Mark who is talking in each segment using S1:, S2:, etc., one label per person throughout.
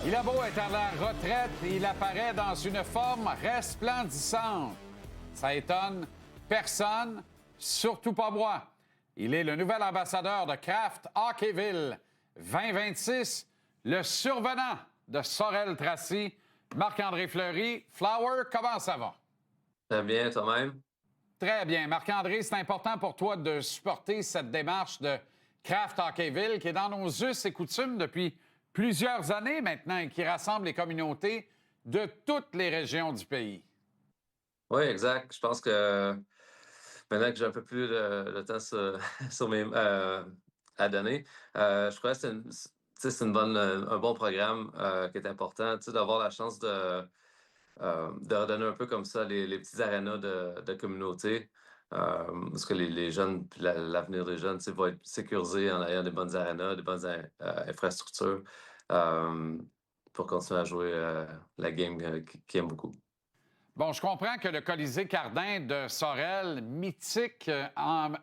S1: Il a beau être à la retraite, il apparaît dans une forme resplendissante. Ça étonne personne, surtout pas moi. Il est le nouvel ambassadeur de Kraft Hockeyville 2026, le survenant de Sorel-Tracy, Marc-André Fleury. Flower, comment ça va?
S2: Très bien, toi-même?
S1: Très bien. Marc-André, c'est important pour toi de supporter cette démarche de Kraft Hockeyville qui est dans nos us et coutumes depuis plusieurs années maintenant et qui rassemble les communautés de toutes les régions du pays.
S2: Oui, exact. Je pense que maintenant que j'ai un peu plus de temps sur à donner, je crois que c'est un bon programme qui est important, d'avoir la chance de redonner un peu comme ça les petits arénas de communauté. Parce que les jeunes, puis l'avenir des jeunes, va être sécurisé en ayant des bonnes arénas, des bonnes infrastructures euh, pour continuer à jouer la game qu'ils aiment beaucoup.
S1: Bon, je comprends que le Colisée Cardin de Sorel, mythique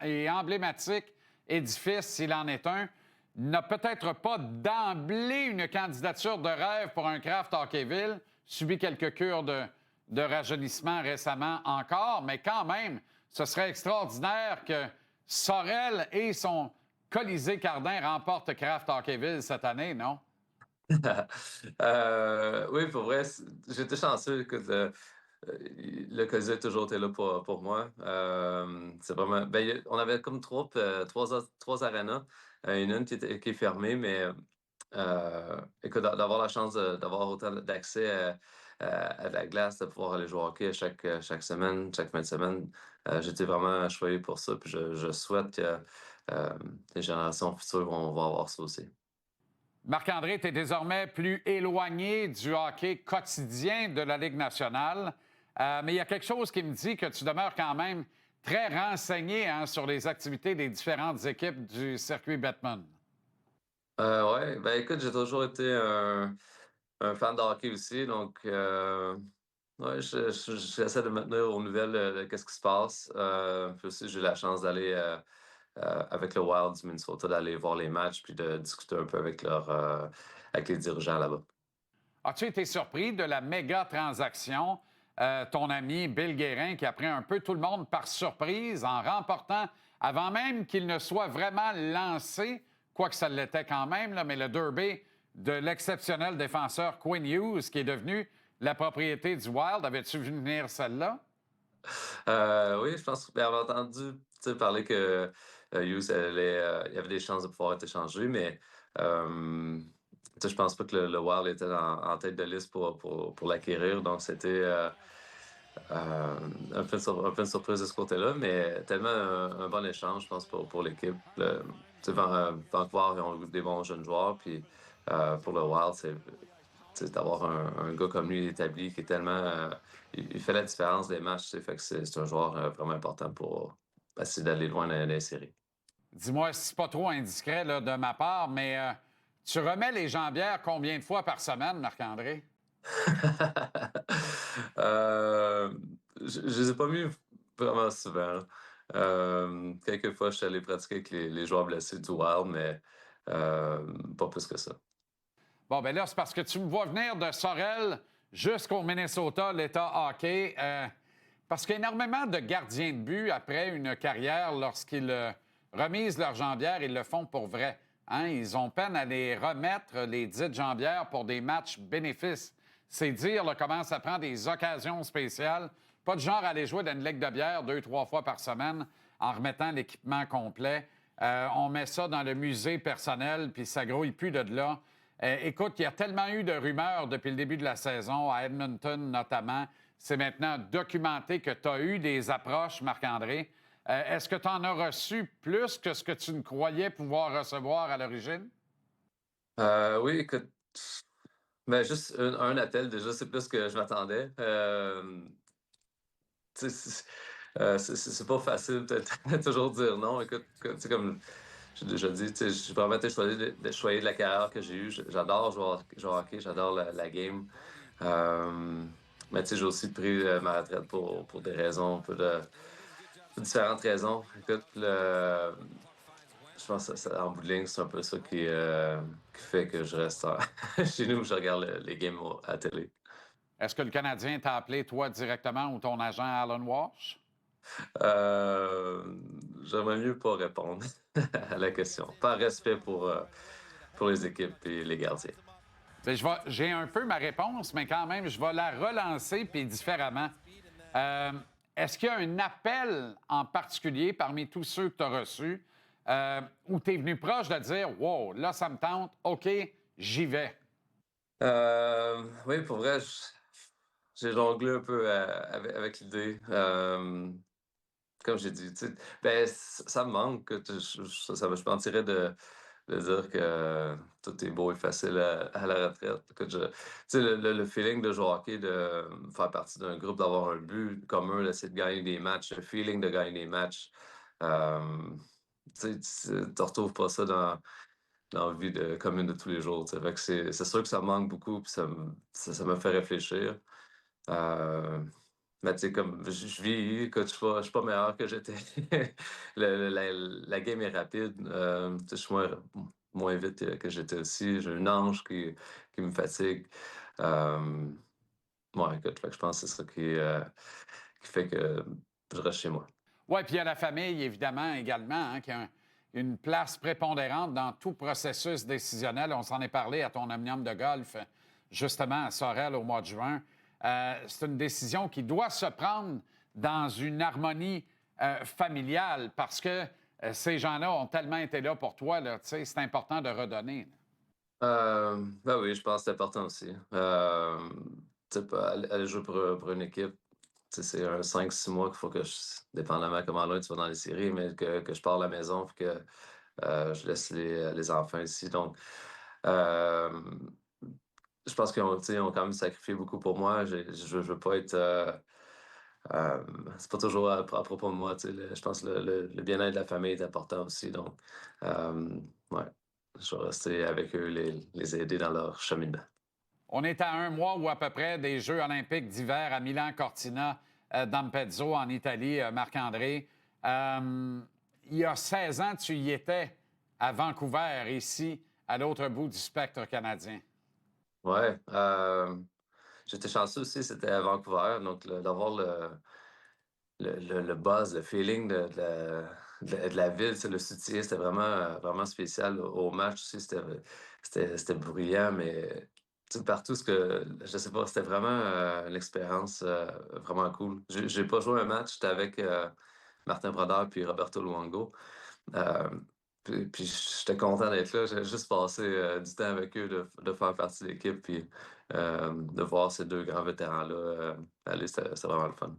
S1: et emblématique édifice, s'il en est un, n'a peut-être pas d'emblée une candidature de rêve pour un Kraft Hockeyville, subi quelques cures de rajeunissement récemment encore, mais quand même, ce serait extraordinaire que Sorel et son Colisée Cardin remportent Kraft Hockeyville cette année, non?
S2: Oui, pour vrai, j'étais chanceux que le Colisée a toujours été là pour moi. C'est vraiment. Ben, on avait comme trois arénas. Une qui est fermée, mais écoute, d'avoir la chance d'avoir autant d'accès à la glace, de pouvoir aller jouer au hockey chaque semaine, chaque fin de semaine, j'étais vraiment choyé pour ça. Puis je souhaite que les générations futures vont avoir ça aussi.
S1: Marc-André, tu es désormais plus éloigné du hockey quotidien de la Ligue nationale. Mais il y a quelque chose qui me dit que tu demeures quand même très renseigné sur les activités des différentes équipes du circuit Bettman.
S2: Ouais, ben écoute, j'ai toujours été un fan de hockey aussi, donc ouais, j'essaie de me tenir aux nouvelles de qu'est-ce qui se passe. Puis aussi, j'ai eu la chance d'aller avec le Wild du Minnesota, d'aller voir les matchs puis de discuter un peu avec les dirigeants là-bas.
S1: As-tu été surpris de la méga transaction? Ton ami Bill Guérin qui a pris un peu tout le monde par surprise en remportant, avant même qu'il ne soit vraiment lancé, quoique ça l'était quand même, là, mais le derby de l'exceptionnel défenseur Quinn Hughes qui est devenu la propriété du Wild. Avais-tu vu venir celle-là?
S2: Oui, je pense qu'on avait entendu parler que Hughes il y avait des chances de pouvoir être échangé, mais je pense pas que le Wild était en tête de liste pour l'acquérir, donc c'était un peu une surprise de ce côté-là, mais tellement un bon échange, je pense, pour l'équipe. Vancouver, ils ont eu des bons jeunes joueurs, puis pour le Wild, d'avoir un gars comme lui établi qui est tellement. Il fait la différence des matchs, fait que c'est un joueur vraiment important pour essayer d'aller loin dans les séries.
S1: Dis-moi si c'est pas trop indiscret là, de ma part, mais tu remets les jambières combien de fois par semaine, Marc-André?
S2: euh, je les ai pas mis vraiment souvent. Quelques fois, je suis allé pratiquer avec les joueurs blessés du Wild, mais euh, pas plus que ça.
S1: Bon, ben là, c'est parce que tu me vois venir de Sorel jusqu'au Minnesota, l'État hockey. Parce qu'il y a énormément de gardiens de but après une carrière, lorsqu'ils remisent leurs jambières, ils le font pour vrai. Hein? Ils ont peine à les remettre, les dites jambières, pour des matchs bénéfices. C'est dire là, comment ça prend des occasions spéciales. Pas de genre à aller jouer dans une ligue de bière 2, 3 fois par semaine en remettant l'équipement complet. On met ça dans le musée personnel, puis ça grouille plus de là. Écoute, il y a tellement eu de rumeurs depuis le début de la saison, à Edmonton notamment. C'est maintenant documenté que tu as eu des approches, Marc-André. Est-ce que tu en as reçu plus que ce que tu ne croyais pouvoir recevoir à l'origine?
S2: Oui, écoute, ben juste un appel, déjà, c'est plus que je m'attendais. Tu sais, c'est pas facile de toujours dire non. Écoute, tu sais, comme j'ai déjà dit, tu sais, j'ai vraiment été choyé de la carrière que j'ai eue. J'adore jouer au hockey, j'adore la game. Euh, mais tu sais, j'ai aussi pris ma retraite pour des raisons, un peu pour différentes raisons. Écoute, je pense que en bout de ligne, c'est un peu ça qui fait que je reste chez nous, je regarde les games à la télé.
S1: Est-ce que le Canadien t'a appelé, toi, directement ou ton agent Alan Walsh?
S2: Euh, J'aimerais mieux pas répondre à la question. Par respect pour les équipes et les gardiens.
S1: Bien, j'ai un peu ma réponse, mais quand même, je vais la relancer puis différemment. Euh, Est-ce qu'il y a un appel en particulier parmi tous ceux que tu as reçus où tu es venu proche de dire wow, là, ça me tente, OK, j'y vais?
S2: Oui, pour vrai, j'ai jonglé un peu avec l'idée. Comme j'ai dit, tu sais, ben, ça me manque. Je mentirais de dire que tout est beau et facile à la retraite. Tu sais, le feeling de jouer au hockey, de faire partie d'un groupe, d'avoir un but commun, d'essayer de gagner des matchs, le feeling de gagner des matchs. euh, Tu sais, tu retrouves pas ça dans la vie commune de tous les jours. Tu sais. Fait que c'est sûr que ça me manque beaucoup, puis ça me fait réfléchir. Euh, mais tu sais, comme je vis, écoute, je suis pas meilleur que j'étais. La game est rapide. Tu sais, je suis moins vite que j'étais aussi. J'ai une hanche qui me fatigue. Euh, ouais, écoute, fait que je pense que c'est ça qui fait que je reste chez moi.
S1: Oui, puis il y a la famille, évidemment, également, hein, qui a une place prépondérante dans tout processus décisionnel. On s'en est parlé à ton omnium de golf, justement, à Sorel au mois de juin. C'est une décision qui doit se prendre dans une harmonie familiale parce que ces gens-là ont tellement été là pour toi, là, tu sais, c'est important de redonner. Là.
S2: Ben oui, je pense que c'est important aussi. Tu sais, aller jouer pour une équipe, tu sais, c'est un 5-6 mois qu'il faut que dépendamment comment loin tu vas dans les séries, mais que je pars à la maison puis que je laisse les enfants ici. Donc, euh, je pense qu'ils tu sais, ont quand même sacrifié beaucoup pour moi. Je veux pas être. Euh, c'est pas toujours à propos de moi. Tu sais, je pense que le bien-être de la famille est important aussi. Donc, ouais, je vais rester avec eux, les aider dans leur cheminement.
S1: On est à un mois ou à peu près des Jeux olympiques d'hiver à Milan-Cortina, d'Ampezzo, en Italie, Marc-André. Il y a 16 ans, tu y étais à Vancouver, ici, à l'autre bout du spectre canadien.
S2: Ouais, j'étais chanceux aussi, c'était à Vancouver. Donc, d'avoir le buzz, le feeling de la ville, c'est le soutien, c'était vraiment spécial. Au match aussi, c'était bruyant, mais tu sais, partout, je sais pas, c'était vraiment une expérience vraiment cool. J'ai pas joué un match, j'étais avec Martin Brodeur puis Roberto Luongo. Euh, puis j'étais content d'être là. J'ai juste passé du temps avec eux, de faire partie de l'équipe, puis de voir ces deux grands vétérans-là aller, c'était vraiment le fun.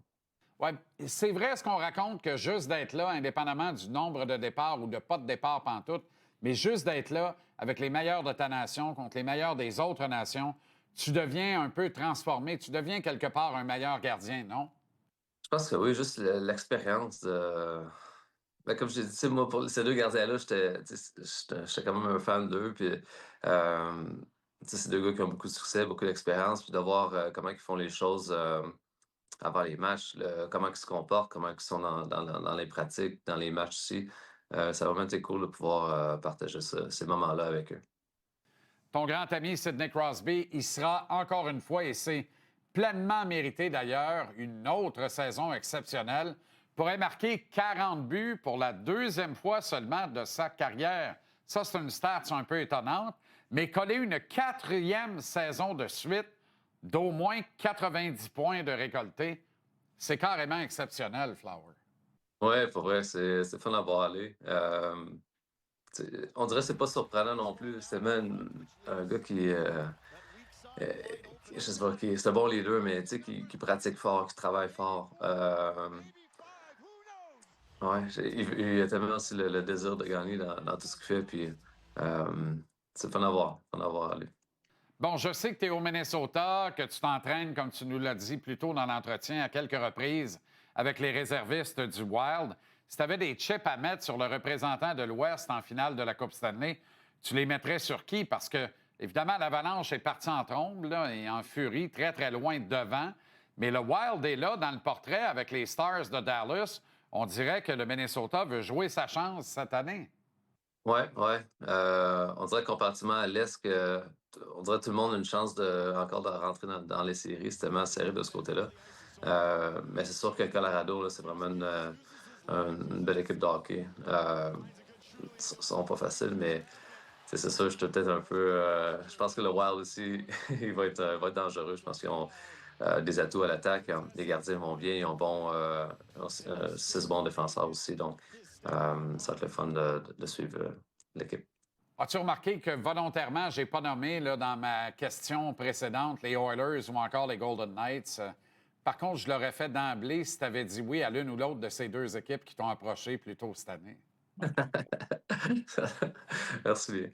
S1: Oui, c'est vrai ce qu'on raconte que juste d'être là, indépendamment du nombre de départs ou de pas de départ pantoute, mais juste d'être là avec les meilleurs de ta nation contre les meilleurs des autres nations, tu deviens un peu transformé, tu deviens quelque part un meilleur gardien, non?
S2: Je pense que oui, juste l'expérience de. Ben, comme je t'ai dit, tu sais, moi, pour ces deux gardiens-là, tu sais, j'étais quand même un fan d'eux. Puis, tu sais, c'est deux gars qui ont beaucoup de succès, beaucoup d'expérience. Puis de voir comment ils font les choses avant les matchs, comment ils se comportent, comment ils sont dans les pratiques, dans les matchs aussi. Ça a vraiment été cool de pouvoir partager ces moments-là avec eux.
S1: Ton grand ami Sidney Crosby, il sera encore une fois, et c'est pleinement mérité d'ailleurs, une autre saison exceptionnelle, pourrait marquer 40 buts pour la deuxième fois seulement de sa carrière. Ça, c'est une stat un peu étonnante, mais coller une quatrième saison de suite d'au moins 90 points de récoltés, c'est carrément exceptionnel, Flower.
S2: Ouais, pour vrai, c'est fun à voir aller. On dirait que c'est pas surprenant non plus. C'est même un gars euh, je sais pas, c'est un bon leader, mais tu sais, qui pratique fort, qui travaille fort. Ouais, il a tellement aussi le désir de gagner dans tout ce qu'il fait, puis euh, c'est fun à voir aller.
S1: Bon, je sais que tu es au Minnesota, que tu t'entraînes, comme tu nous l'as dit plus tôt dans l'entretien, à quelques reprises avec les réservistes du Wild. Si tu avais des chips à mettre sur le représentant de l'Ouest en finale de la Coupe Stanley, tu les mettrais sur qui? Parce que, évidemment, l'Avalanche est partie en trombe là, et en furie, très, très loin devant. Mais le Wild est là dans le portrait avec les Stars de Dallas. On dirait que le Minnesota veut jouer sa chance cette année.
S2: Ouais, ouais. On dirait comparativement à l'Est on dirait que tout le monde a une chance encore de rentrer dans les séries. C'est tellement serré de ce côté-là. Mais c'est sûr que Colorado, là, c'est vraiment une belle équipe de hockey. Ils sont pas faciles, mais c'est sûr, je suis peut-être un peu. Je pense que le Wild aussi, il va être dangereux. Je pense qu'ils ont des atouts à l'attaque. Les gardiens vont bien, ils ont 6 bons défenseurs aussi. Donc, ça va être le fun de suivre l'équipe.
S1: As-tu remarqué que volontairement, je n'ai pas nommé là, dans ma question précédente les Oilers ou encore les Golden Knights? Par contre, je l'aurais fait d'emblée si tu avais dit oui à l'une ou l'autre de ces deux équipes qui t'ont approché plus tôt cette année.
S2: Merci bien.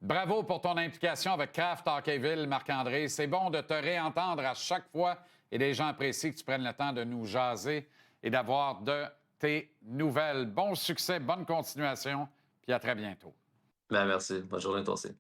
S1: Bravo pour ton implication avec Kraft Hockeyville, Marc-André. C'est bon de te réentendre à chaque fois et les gens apprécient que tu prennes le temps de nous jaser et d'avoir de tes nouvelles. Bon succès, bonne continuation, puis à très bientôt.
S2: Ben, merci. Bonne journée, toi aussi.